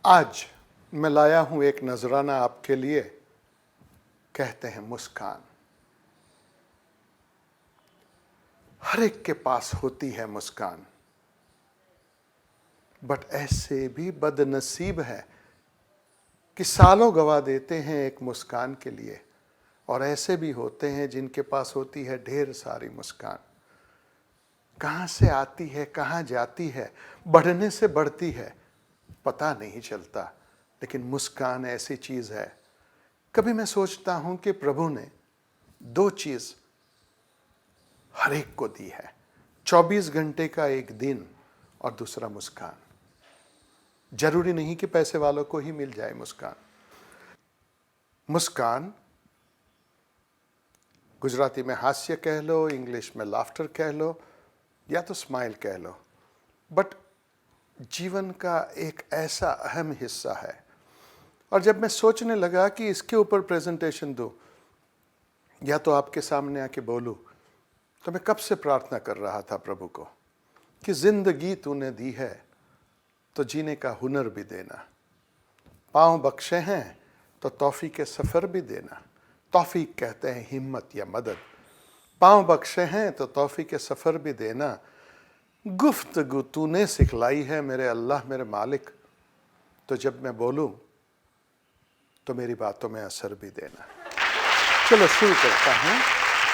आज मैं लाया हूं एक नजराना आपके लिए, कहते हैं मुस्कान। हर एक के पास होती है मुस्कान, बट ऐसे भी बदनसीब है कि सालों गवा देते हैं एक मुस्कान के लिए, और ऐसे भी होते हैं जिनके पास होती है ढेर सारी मुस्कान। कहां से आती है, कहां जाती है, बढ़ने से बढ़ती है, पता नहीं चलता। लेकिन मुस्कान ऐसी चीज है। कभी मैं सोचता हूं कि प्रभु ने दो चीज हर एक को दी है, 24 घंटे का एक दिन और दूसरा मुस्कान। जरूरी नहीं कि पैसे वालों को ही मिल जाए मुस्कान। मुस्कान गुजराती में हास्य कह लो, इंग्लिश में लाफ्टर कह लो, या तो स्माइल कह लो, बट जीवन का एक ऐसा अहम हिस्सा है। और जब मैं सोचने लगा कि इसके ऊपर प्रेजेंटेशन दूं या तो आपके सामने आके बोलूं, तो मैं कब से प्रार्थना कर रहा था प्रभु को कि जिंदगी तूने दी है तो जीने का हुनर भी देना, पांव बख्शे हैं तो तौफीक के सफर भी देना। तौफीक कहते हैं हिम्मत या मदद, पांव बख्शे हैं तो तौफीक के सफर भी देना। गुफ्तगू तूने सिखलाई है मेरे अल्लाह मेरे मालिक, तो जब मैं बोलूं तो मेरी बातों में असर भी देना। चलो शुरू करता हूं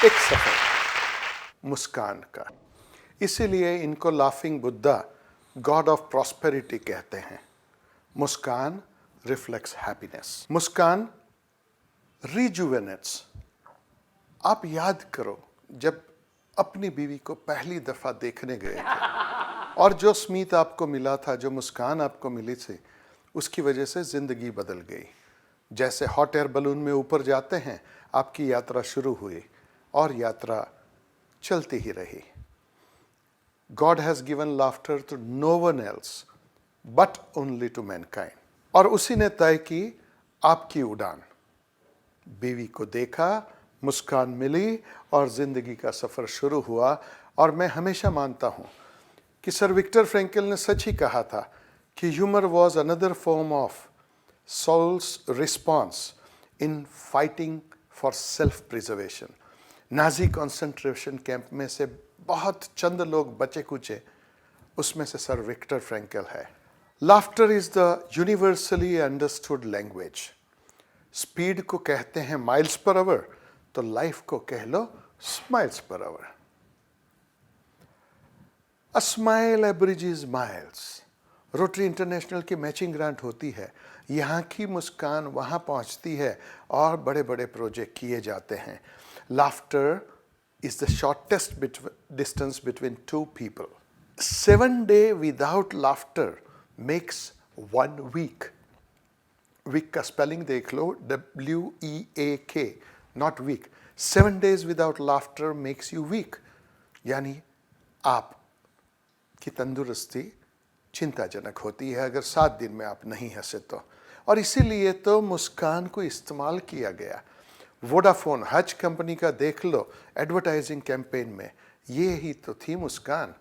एक सफर मुस्कान का। इसीलिए इनको laughing Buddha, God of prosperity कहते हैं। मुस्कान रिफ्लेक्ट्स हैप्पीनेस, मुस्कान रिजुवेनेट्स। आप याद करो जब अपनी बीवी को पहली दफा देखने गए थे और जो स्मित आपको मिला था, जो मुस्कान आपको मिली थी, उसकी वजह से जिंदगी बदल गई। जैसे हॉट एयर बलून में ऊपर जाते हैं, आपकी यात्रा शुरू हुई और यात्रा चलती ही रही। God has given laughter to no one else but only to mankind. और उसी ने तय की आपकी उड़ान। बीवी को देखा, मुस्कान मिली और जिंदगी का सफर शुरू हुआ। और मैं हमेशा मानता हूं कि सर विक्टर फ्रैंकल ने सच ही कहा था कि humour was another form of soul's response in fighting for self preservation. Nazi concentration camp में से बहुत चंद लोग बचे कुचे, उसमें से सर विक्टर फ्रैंकल है। Laughter is the universally understood language. Speed को कहते हैं माइल्स पर आवर, तो लाइफ को कह लो smiles per hour. A smile abridges miles. Rotary International की मैचिंग ग्रांट होती है, यहाँ की मुस्कान वहाँ पहुँचती है और बड़े बड़े प्रोजेक्ट किए जाते हैं। Laughter is the shortest distance between two people. 7 days without laughter makes 1 week। Week का स्पेलिंग देख लो, WEAK, not week. 7 days without laughter makes you weak, यानी आप की तंदुरुस्ती चिंताजनक होती है अगर 7 दिन में आप नहीं हंसे तो। और इसीलिए तो मुस्कान को इस्तेमाल किया गया। वोडाफोन हज कंपनी का देख लो, एडवर्टाइजिंग कैंपेन में ये ही तो थी मुस्कान,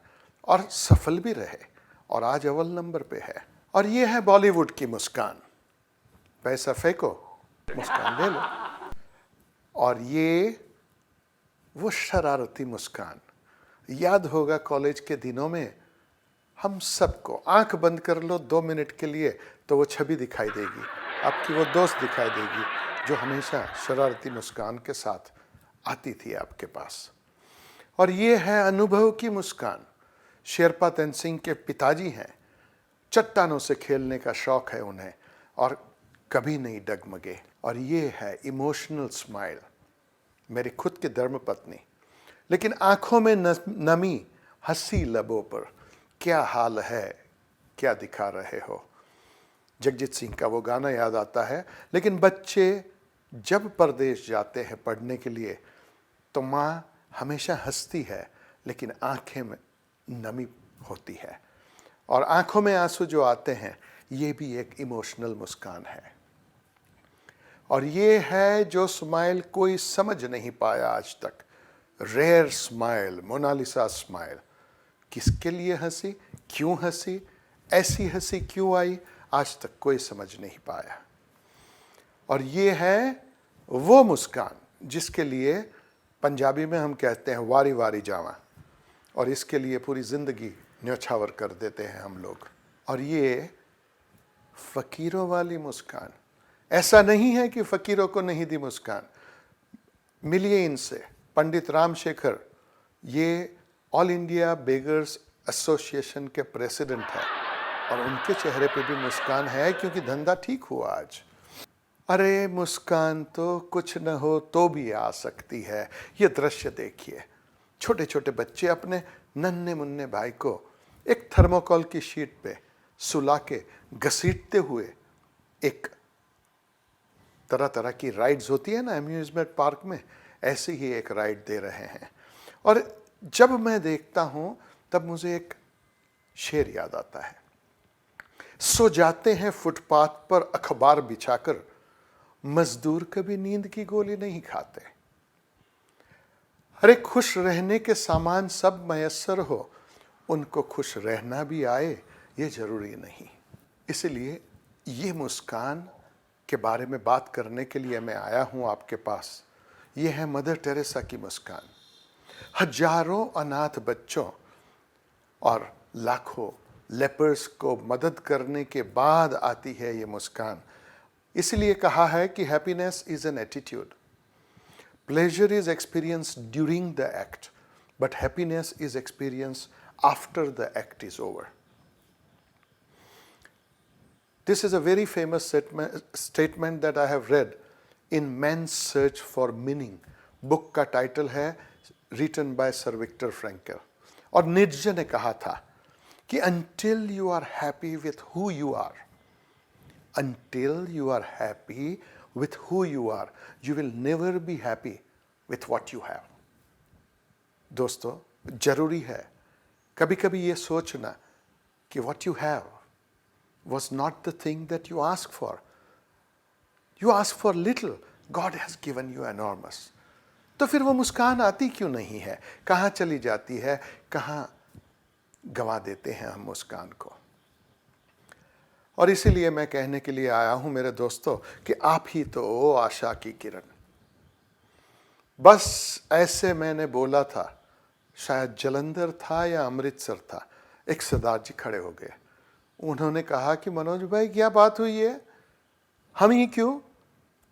और सफल भी रहे और आज अव्वल नंबर पे है। और ये है बॉलीवुड की मुस्कान, पैसा फेंको मुस्कान ले लो। और ये वो शरारती मुस्कान, याद होगा कॉलेज के दिनों में हम सबको, आंख बंद कर लो 2 मिनट के लिए तो वो छवि दिखाई देगी, आपकी वो दोस्त दिखाई देगी जो हमेशा शरारती मुस्कान के साथ आती थी आपके पास। और ये है अनुभव की मुस्कान। शेरपा तेंसिंग के पिताजी हैं, चट्टानों से खेलने का शौक है उन्हें और कभी नहीं डगमगे। और ये है इमोशनल स्माइल, मेरी खुद की धर्मपत्नी, लेकिन आंखों में नमी, हंसी लबों पर। क्या हाल है, क्या दिखा रहे हो। जगजीत सिंह का वो गाना याद आता है। लेकिन बच्चे जब परदेश जाते हैं पढ़ने के लिए तो माँ हमेशा हंसती है, लेकिन आंखें में नमी होती है। और आंखों में आंसू जो आते हैं, ये भी एक इमोशनल मुस्कान है। और ये है जो स्माइल कोई समझ नहीं पाया आज तक। Rare smile, Mona Lisa smile. किसके लिए हंसी, क्यों हंसी, ऐसी हंसी क्यों आई, आज तक कोई समझ नहीं पाया। और ये है वो मुस्कान जिसके लिए पंजाबी में हम कहते हैं वारी वारी जावा, और इसके लिए पूरी ज़िंदगी न्यौछावर कर देते हैं हम लोग। और ये फ़कीरों वाली मुस्कान, ऐसा नहीं है कि फ़कीरों को नहीं दी मुस्कान, मिलिए इनसे। पंडित रामशेखर, ये ऑल इंडिया बेगर्स एसोसिएशन के प्रेसिडेंट हैं, और उनके चेहरे पे भी मुस्कान है क्योंकि धंधा ठीक हुआ आज। अरे मुस्कान तो कुछ न हो तो भी आ सकती है। ये दृश्य देखिए, छोटे छोटे बच्चे अपने नन्हे मुन्ने भाई को एक थर्मोकोल की शीट पे सुला के घसीटते हुए एक तरह तरह की राइड्स होती है ना अम्यूजमेंट पार्क में, ऐसे ही एक राइड दे रहे हैं। और जब मैं देखता हूं तब मुझे एक शेर याद आता है, सो जाते हैं फुटपाथ पर अखबार बिछाकर, मजदूर कभी नींद की गोली नहीं खाते। अरे खुश रहने के सामान सब मयस्सर हो, उनको खुश रहना भी आए ये जरूरी नहीं। इसलिए ये मुस्कान के बारे में बात करने के लिए मैं आया हूं आपके पास। ये है मदर टेरेसा की मुस्कान। हजारों अनाथ बच्चों और लाखों लेपर्स को मदद करने के बाद आती है ये मुस्कान। इसलिए कहा है कि happiness is an attitude, pleasure is experience during the act, but happiness is experience after the act is over. This is a very famous statement that I have read in Man's Search for Meaning. Book का title है written by Sir Viktor Frankl। और नीट्जे ने कहा था कि until you are happy with who you are, until you are happy with who you are, you will never be happy with what you have। दोस्तों, जरूरी है कभी कभी ये सोचना कि what you have was not the thing that you asked for. You asked for little, God has given you enormous। तो फिर वो मुस्कान आती क्यों नहीं है? कहाँ चली जाती है? कहाँ गंवा देते हैं हम मुस्कान को? और इसीलिए मैं कहने के लिए आया हूं मेरे दोस्तों कि आप ही तो ओ आशा की किरण। बस ऐसे मैंने बोला था, शायद जलंधर था या अमृतसर था, एक सरदार जी खड़े हो गए। उन्होंने कहा कि मनोज भाई क्या बात हुई है, हम ही क्यों,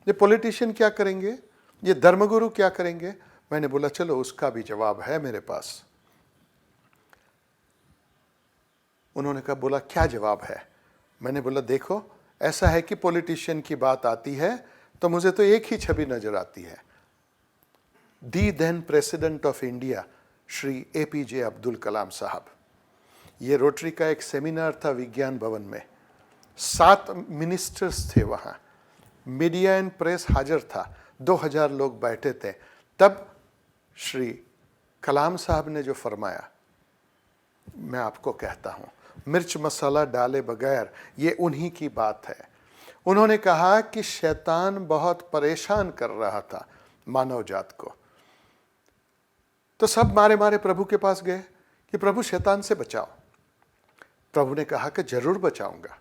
ये पॉलिटिशियन क्या करेंगे, ये धर्मगुरु क्या करेंगे? मैंने बोला चलो उसका भी जवाब है मेरे पास। उन्होंने कहा, बोला क्या जवाब है? मैंने बोला देखो, ऐसा है कि पॉलिटिशियन की बात आती है तो मुझे तो एक ही छवि नजर आती है, the then president of India Shri APJ Abdul Kalam साहब। ये रोटरी का एक सेमिनार था विज्ञान भवन में, 7 मिनिस्टर्स थे वहाँ, मीडिया एंड प्रेस हाजिर था, 2000 लोग बैठे थे। तब श्री कलाम साहब ने जो फरमाया, मैं आपको कहता हूँ, मिर्च मसाला डाले बगैर ये उन्हीं की बात है। उन्होंने कहा कि शैतान बहुत परेशान कर रहा था मानव जात को, तो सब मारे मारे प्रभु के पास गए कि प्रभु शैतान से बचाओ। प्रभु ने कहा कि जरूर बचाऊंगा।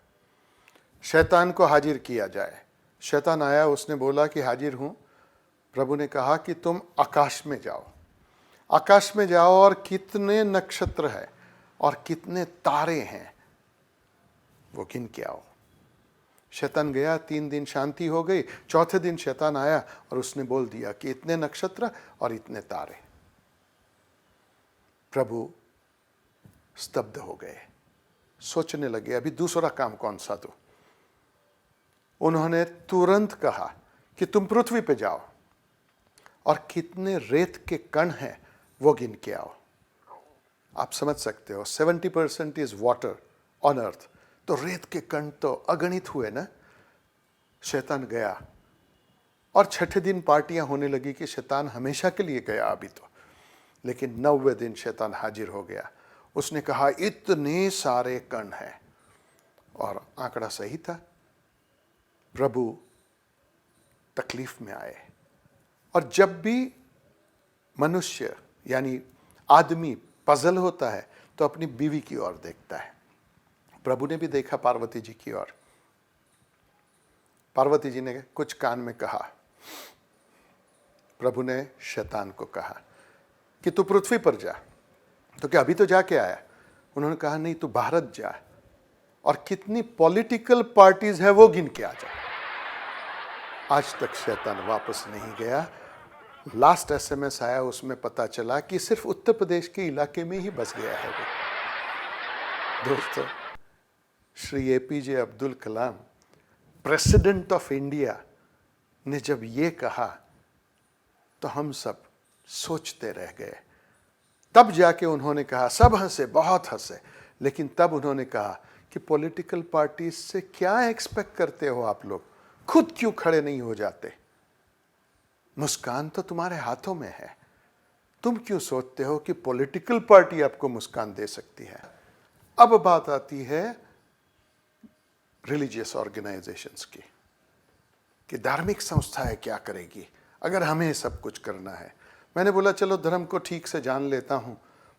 शैतान को हाजिर किया जाए। शैतान आया, उसने बोला कि हाजिर हूं। प्रभु ने कहा कि तुम आकाश में जाओ, आकाश में जाओ और कितने नक्षत्र हैं और कितने तारे हैं वो गिन के आओ। शैतान गया, 3 दिन शांति हो गई। चौथे दिन शैतान आया और उसने बोल दिया कि इतने नक्षत्र और इतने तारे। प्रभु स्तब्ध हो गए, सोचने लगे अभी दूसरा काम कौन सा दूं। उन्होंने तुरंत कहा कि तुम पृथ्वी पे जाओ और कितने रेत के कण हैं वो गिन के आओ। आप समझ सकते हो, 70% इज वाटर ऑन अर्थ, तो रेत के कण तो अगणित हुए ना। शैतान गया और छठे दिन पार्टियां होने लगी कि शैतान हमेशा के लिए गया अभी तो। लेकिन 9वें दिन शैतान हाजिर हो गया। उसने कहा इतने सारे कण हैं, और आंकड़ा सही था। प्रभु तकलीफ में आए। और जब भी मनुष्य यानी आदमी पजल होता है तो अपनी बीवी की ओर देखता है। प्रभु ने भी देखा पार्वती जी की ओर। पार्वती जी ने कुछ कान में कहा। प्रभु ने शैतान को कहा कि तू पृथ्वी पर जा। तो क्या अभी तो जाके आया? उन्होंने कहा नहीं, तू भारत जा और कितनी पॉलिटिकल पार्टीज है वो गिन के आ जा। आज तक शैतान वापस नहीं गया। लास्ट एसएमएस आया, उसमें पता चला कि सिर्फ उत्तर प्रदेश के इलाके में ही बस गया है वो। दोस्तों, Shri APJ Abdul Kalam, president of India, ने जब ये कहा तो हम सब सोचते रह गए। तब जाके उन्होंने कहा, सब हंसे, बहुत हंसे, लेकिन तब उन्होंने कहा कि पॉलिटिकल पार्टीज से क्या एक्सपेक्ट करते हो आप लोग, खुद क्यों खड़े नहीं हो जाते? मुस्कान तो तुम्हारे हाथों में है, तुम क्यों सोचते हो कि पॉलिटिकल पार्टी आपको मुस्कान दे सकती है? अब बात आती है रिलीजियस ऑर्गेनाइजेशंस की, कि धार्मिक संस्थाएं क्या करेगी अगर हमें सब कुछ करना है। मैंने बोला चलो धर्म को ठीक से जान लेता हूँ।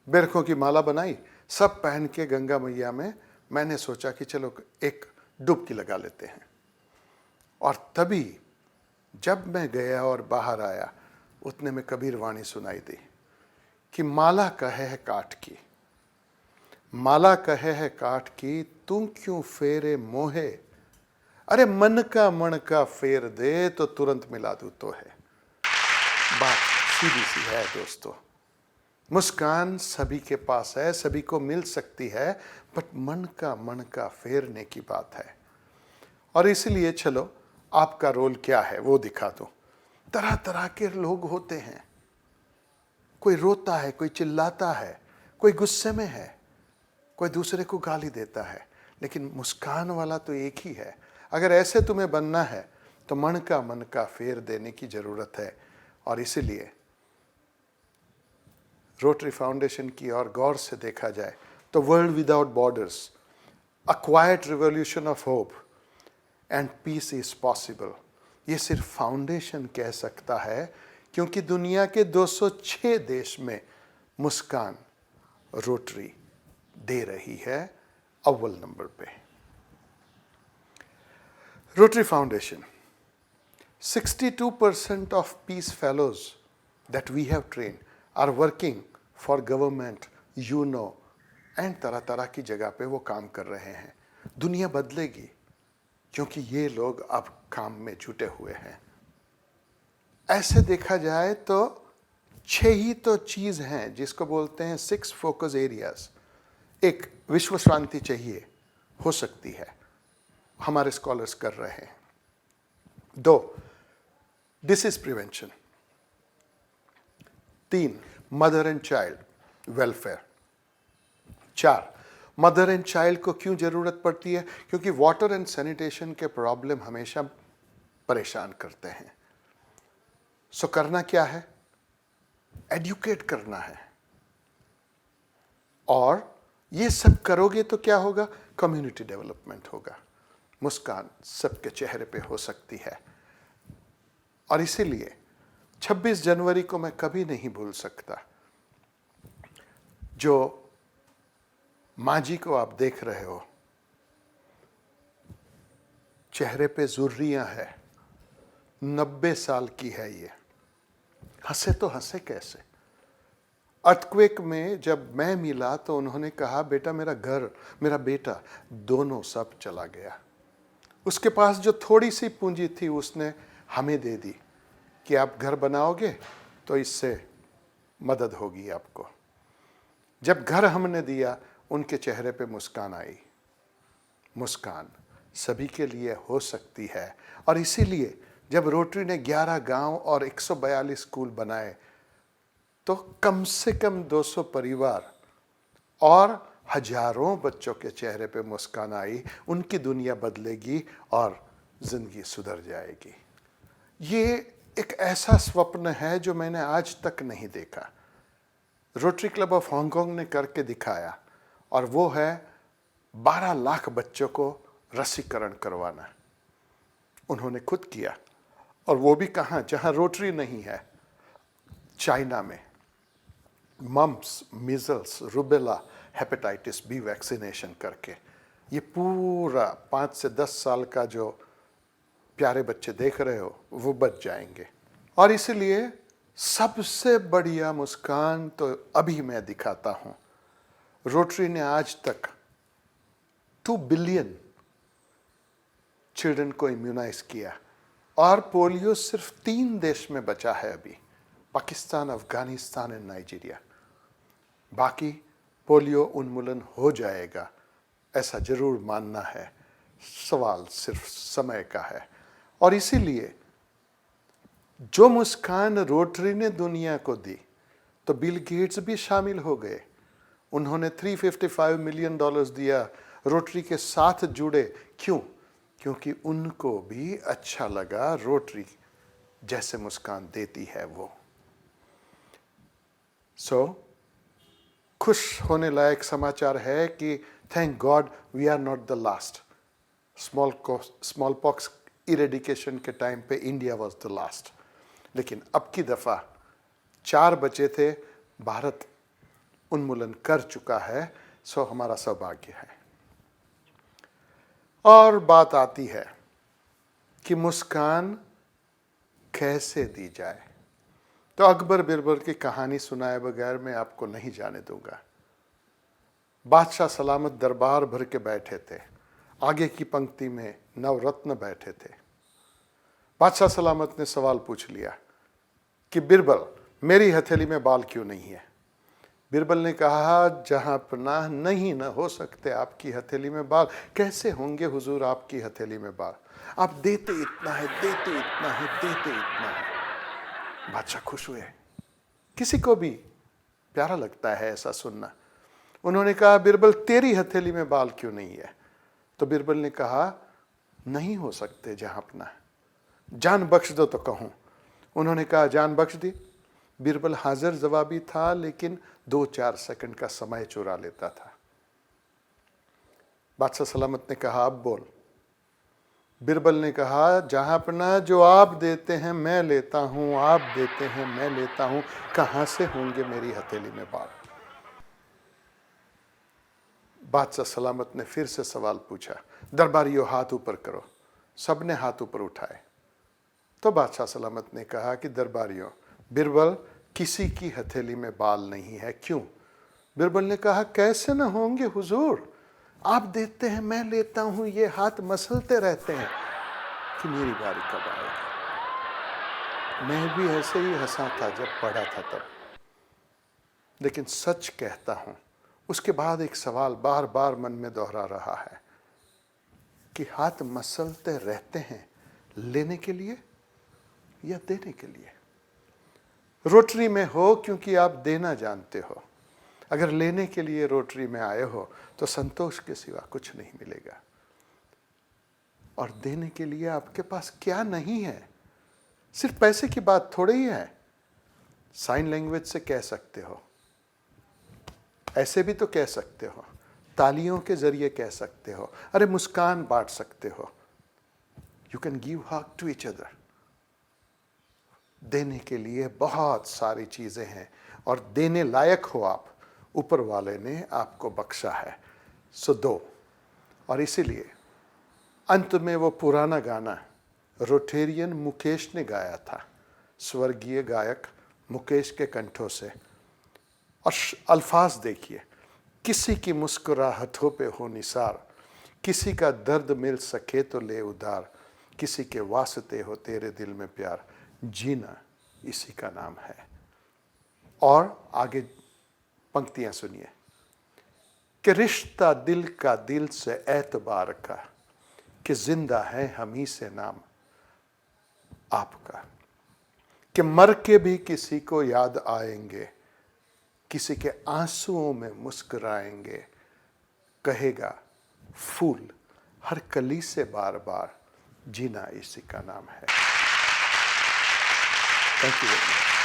बेरखों की माला बनाई, सब पहन के गंगा मैया में मैंने सोचा कि चलो एक डुबकी लगा लेते हैं। और तभी जब मैं गया और बाहर आया, उतने में कबीर वाणी सुनाई दी कि माला कहे है काठ की, माला कहे है काठ की, तुम क्यों फेरे मोहे, अरे मन का फेर दे तो तुरंत मिला दूं तो है। बात सीधी सी है दोस्तों। मुस्कान सभी के पास है, सभी को मिल सकती है, बट मन का फेरने की बात है। और इसलिए चलो आपका रोल क्या है वो दिखा दो। तरह तरह के लोग होते हैं, कोई रोता है, कोई चिल्लाता है, कोई गुस्से में है, कोई दूसरे को गाली देता है, लेकिन मुस्कान वाला तो एक ही है। अगर ऐसे तुम्हें बनना है तो मन का फेर देने की जरूरत है। और इसीलिए रोटरी फाउंडेशन की और गौर से देखा जाए तो world without borders, a quiet revolution of hope and peace is possible, ये सिर्फ फाउंडेशन कह सकता है, क्योंकि दुनिया के 206 देश में मुस्कान रोटरी दे रही है अव्वल नंबर पे। Rotary foundation, 62% of peace fellows that we have trained are working for government, and तरह तरह की जगह पे वो काम कर रहे हैं। दुनिया बदलेगी क्योंकि ये लोग अब काम में जुटे हुए हैं। ऐसे देखा जाए तो 6 ही तो चीज हैं जिसको बोलते हैं 6 फोकस एरियाज। एक, विश्व शांति चाहिए, हो सकती है, हमारे स्कॉलर्स कर रहे हैं। 2, disease prevention. 3, mother and child welfare. 4, mother and child को क्यों जरूरत पड़ती है? क्योंकि वाटर एंड सैनिटेशन के प्रॉब्लम हमेशा परेशान करते हैं। सो करना क्या है? एडुकेट करना है। और ये सब करोगे तो क्या होगा? कम्युनिटी डेवलपमेंट होगा, मुस्कान सबके चेहरे पे हो सकती है। और इसीलिए 26 जनवरी को मैं कभी नहीं भूल सकता। जो माँ जी को आप देख रहे हो, चेहरे पे जुर्रियां है, 90 साल की है ये। हंसे तो हंसे कैसे? अर्थक्वेक में जब मैं मिला तो उन्होंने कहा, बेटा मेरा घर, मेरा बेटा, दोनों सब चला गया। उसके पास जो थोड़ी सी पूंजी थी उसने हमें दे दी कि आप घर बनाओगे तो इससे मदद होगी आपको। जब घर हमने दिया, उनके चेहरे पे मुस्कान आई। मुस्कान सभी के लिए हो सकती है। और इसीलिए जब रोटरी ने 11 गांव और 142 स्कूल बनाए तो कम से कम 200 परिवार और हजारों बच्चों के चेहरे पे मुस्कान आई। उनकी दुनिया बदलेगी और जिंदगी सुधर जाएगी। ये एक ऐसा स्वप्न है जो मैंने आज तक नहीं देखा। रोटरी क्लब ऑफ हांगकांग ने करके दिखाया, और वो है 12 लाख बच्चों को रसीकरण करवाना। उन्होंने खुद किया, और वो भी कहाँ, जहाँ रोटरी नहीं है, चाइना में। Mumps, measles, rubella, hepatitis B vaccination करके ये पूरा 5 से 10 साल का जो प्यारे बच्चे देख रहे हो वो बच जाएंगे। और इसलिए सबसे बढ़िया मुस्कान तो अभी मैं दिखाता हूं। रोटरी ने आज तक 2 बिलियन चिल्ड्रन को इम्यूनाइज किया और पोलियो सिर्फ 3 देश में बचा है अभी, पाकिस्तान, अफगानिस्तान और नाइजीरिया। बाकी पोलियो उन्मूलन हो जाएगा ऐसा जरूर मानना है, सवाल सिर्फ समय का है। और इसीलिए जो मुस्कान रोटरी ने दुनिया को दी, तो बिल गेट्स भी शामिल हो गए। उन्होंने $355 मिलियन दिया, रोटरी के साथ जुड़े। क्यों? क्योंकि उनको भी अच्छा लगा रोटरी जैसे मुस्कान देती है वो। खुश होने लायक समाचार है कि thank god we are not the last. Smallpox eradication के टाइम पे इंडिया वाज द लास्ट, लेकिन अब की दफ़ा 4 बचे थे, भारत उन्मूलन कर चुका है। हमारा सौभाग्य है। और बात आती है कि मुस्कान कैसे दी जाए, तो अकबर बिरबल की कहानी सुनाए बगैर मैं आपको नहीं जाने दूंगा। बादशाह सलामत दरबार भर के बैठे थे, आगे की पंक्ति में नवरत्न बैठे थे। बादशाह सलामत ने सवाल पूछ लिया कि बिरबल, मेरी हथेली में बाल क्यों नहीं है? बिरबल ने कहा, जहां पनाह नहीं न हो सकते आपकी हथेली में बाल, कैसे होंगे हुजूर आपकी हथेली में बाल? आप देते इतना है, देते इतना है, देते इतना है। बादशाह खुश हुए। किसी को भी प्यारा लगता है ऐसा सुनना। उन्होंने कहा, बिरबल तेरी हथेली में बाल क्यों नहीं है? तो बिरबल ने कहा, नहीं हो सकते जहां पनाह, जान बख्श दो तो कहूं। उन्होंने कहा, जान बख्श दी। बिरबल हाजिर जवाबी था, लेकिन 2-4 सेकंड का समय चुरा लेता था। बादशाह सलामत ने कहा, अब बोल। बिरबल ने कहा, जहां पनाह जो आप देते हैं मैं लेता हूं, आप देते हैं मैं लेता हूं, कहां से होंगे मेरी हथेली में बाल? बादशाह सलामत ने फिर से सवाल पूछा, दरबारियों हाथ ऊपर करो। सबने हाथ ऊपर उठाए। तो बादशाह सलामत ने कहा कि दरबारियों, बिरबल किसी की हथेली में बाल नहीं है। क्यों? बिरबल ने कहा, कैसे न होंगे हुजूर, आप देते हैं मैं लेता हूं, ये हाथ मसलते रहते हैं कि मेरी बारी कब आएगी। मैं भी ऐसे ही हंसा था जब पढ़ा था तब, लेकिन सच कहता हूं, उसके बाद एक सवाल बार बार मन में दोहरा रहा है कि हाथ मसलते रहते हैं लेने के लिए या देने के लिए? रोटरी में हो क्योंकि आप देना जानते हो। अगर लेने के लिए रोटरी में आए हो तो संतोष के सिवा कुछ नहीं मिलेगा। और देने के लिए आपके पास क्या नहीं है? सिर्फ पैसे की बात थोड़ी ही है। साइन लैंग्वेज से कह सकते हो, ऐसे भी तो कह सकते हो, तालियों के जरिए कह सकते हो, अरे मुस्कान बांट सकते हो। You can give hug to each other. देने के लिए बहुत सारी चीजें हैं और देने लायक हो आप, ऊपर वाले ने आपको बख्शा है, सो दो। और इसीलिए अंत में वो पुराना गाना रोटेरियन मुकेश ने गाया था, स्वर्गीय गायक मुकेश के कंठों से। और अल्फाज देखिए, किसी की मुस्कुराहटों पे हो निसार, किसी का दर्द मिल सके तो ले उधार, किसी के वास्ते हो तेरे दिल में प्यार, जीना इसी का नाम है। और आगे पंक्तियां सुनिए कि रिश्ता दिल का दिल से एतबार का, कि जिंदा है हम ही से नाम आपका, कि मर के भी किसी को याद आएंगे, किसी के आंसुओं में मुस्कुराएंगे, कहेगा फूल हर कली से बार बार, जीना इसी का नाम है। Thank you very much.